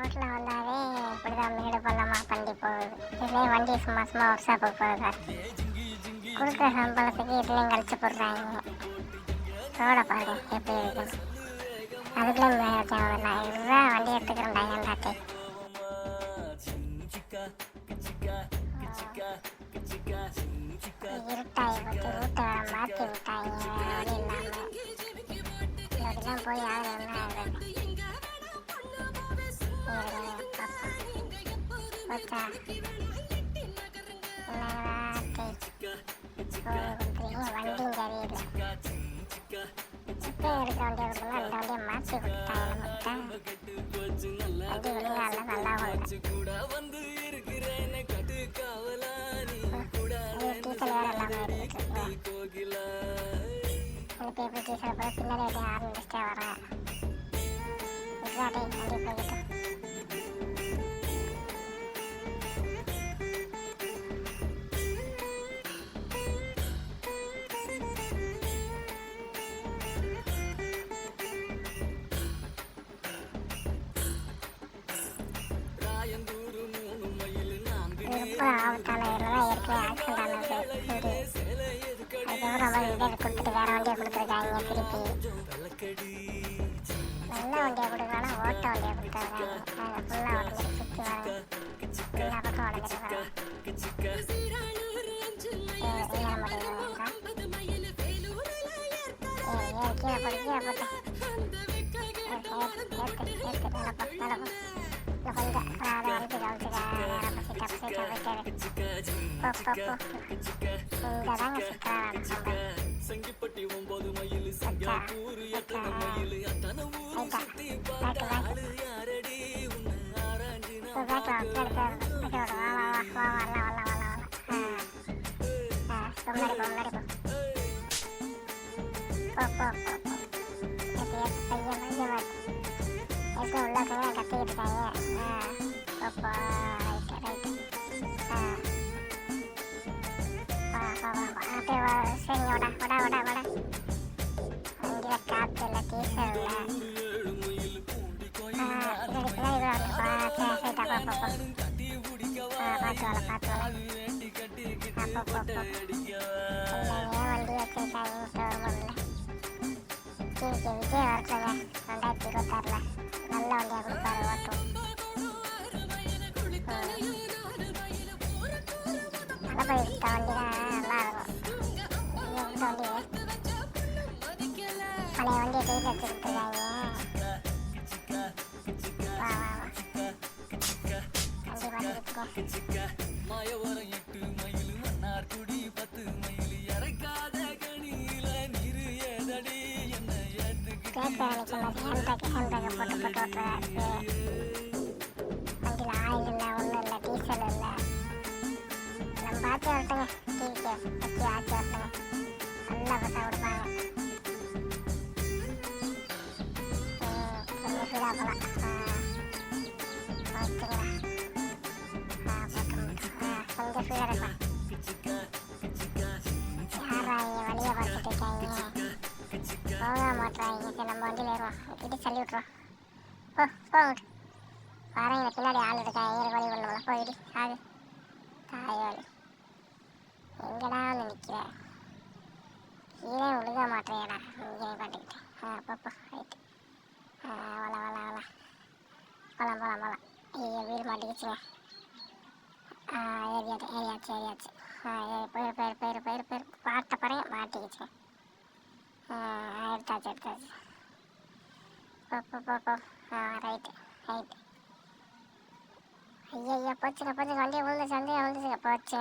ரோட்டில் வந்தாவே இப்படி தான் மேடு பள்ளமாக வண்டி போகுது. இதுலேயே வண்டி சும்மா சும்மா ஒர்க் ஷாப்புக்கு போகுது. கொடுக்குற சம்பளத்துக்கு இதுலேயும் கழிச்சு போடுறாங்க. ரோட பாருங்க எப்படி இருக்குன்னு. அதுக்குள்ளே தேவையில்லை இதுதான் வண்டி எடுத்துக்கிறேன்டா ஏன்டாட்டே. இருட்டாயி போச்சு, ரூட்டை மாற்றி விட்டாங்க வழி இல்லாமல். இப்படிலாம் போய் ஆகணும்னா போச்சா வண்டியும் சரியில்லை. இப்போ எடுக்க வண்டியை கொடுக்கணும், அந்த வண்டியை மாற்றி விட்டாங்க. வண்டி ஒழுங்கால நல்லா ஓடும். டீசல் வேறு இல்லாமல் இருக்குது. இப்போ எப்படி டீசல் போய் பின்னாடி எப்படி ஆரம்பிச்சுட்டே வரேன். இதுதான் வண்டி போய்கிட்டு ரொம்ப ஆபத்தான இதெல்லாம் இயற்கை ஆக்சிடென்ட் ஆனது. அதுக்கப்புறம் அவங்க இதை கொடுத்துட்டு வேற வண்டியை கொடுத்துருக்காங்க. திருப்பி நல்ல வண்டியை கொடுக்குறாங்கன்னா ஓட்ட வண்டியை கொடுத்துருக்காங்க. அதில் ஃபுல்லாக உடஞ்சிட்டு சுற்றி வராங்க, எல்லா பக்கம் உடஞ்சிருக்காங்க. என்ன முடியுதுங்களா? கீழே போட்டு கீழே போட்டு நடப்போம். கொஞ்சம் அதை வரைக்கும் கவனிச்சுக்க. இங்கே தாங்க சிக்கலான உள்ள கத்திக்கிட்டு இருக்காங்க. சரி வட வட வட வட வண்டியில் காற்று இல்லை, டீசல் இல்லை. இதுக்கு தான் இது பார்த்து வலை பார்த்து வலை வண்டி வச்சுருக்காங்க ஷோரூமில். விஜய் வரட்டுங்க 2026 நல்ல வண்டியாக கொடுப்பாரு ஓட்டும். மழை பெய்யுற வண்டி தான் நல்லா இருக்கும். வண்டி பழைய வண்டியை பெய்து வச்சு கொடுத்துருக்காங்க. வா வா வா வண்டி மாற்றிக்கிட்டு ஹேண்ட்பேக்கை போட்டு போட்டு ஓட்டுறாரு. வண்டியில் ஆயில் இல்லை, ஒன்றும் இல்லை, டீசல் இல்லை. நம்ம பார்த்து வரட்டுங்க. டிவிக்கு வச்சு ஆச்சு வரட்டுங்க. நல்லா பசங்க கொடுப்பாங்க. கொஞ்சம் சூடாக போகலாம். ஓகேங்களா? கொஞ்சம் சூடாக இருக்கலாம். யாராங்க வழியை பார்த்துட்டு இருக்காங்க? போக மாட்டுறாங்க. சரி நம்ம வண்டியில் ஏறுவோம். இட்டு தள்ளி விட்ருவோம். போங்க வரேங்க. பின்னாடி ஆள் இருக்காங்க. ஏறு வழி பண்ணுவோம். போயிடு ஆகு தாயோடு எங்கடா வந்து நிற்கிறேன்? கீழே விழுக மாட்டேறியடா. இங்கே பாட்டுக்கிட்டேன். போப்போ ரைட்டு. வள வள வள போலாம் போலாம் போலாம். ஐயோ வீடு மாட்டிக்கிச்சுங்க. ஏரியாச்சு ஏரியாச்சு. போயிரு போயிரு போயிரு போயிரு போயிரு. பாட்ட பாருங்க மாட்டிக்கிச்சுங்க. எடுத்தாச்சு எடுத்தாச்சு. போ ரைட்டு ரைட்டு. ஐயா போச்சுங்க போச்சுங்க. வண்டியை விழுந்துச்சு வண்டியை விழுந்துச்சுங்க போச்சு.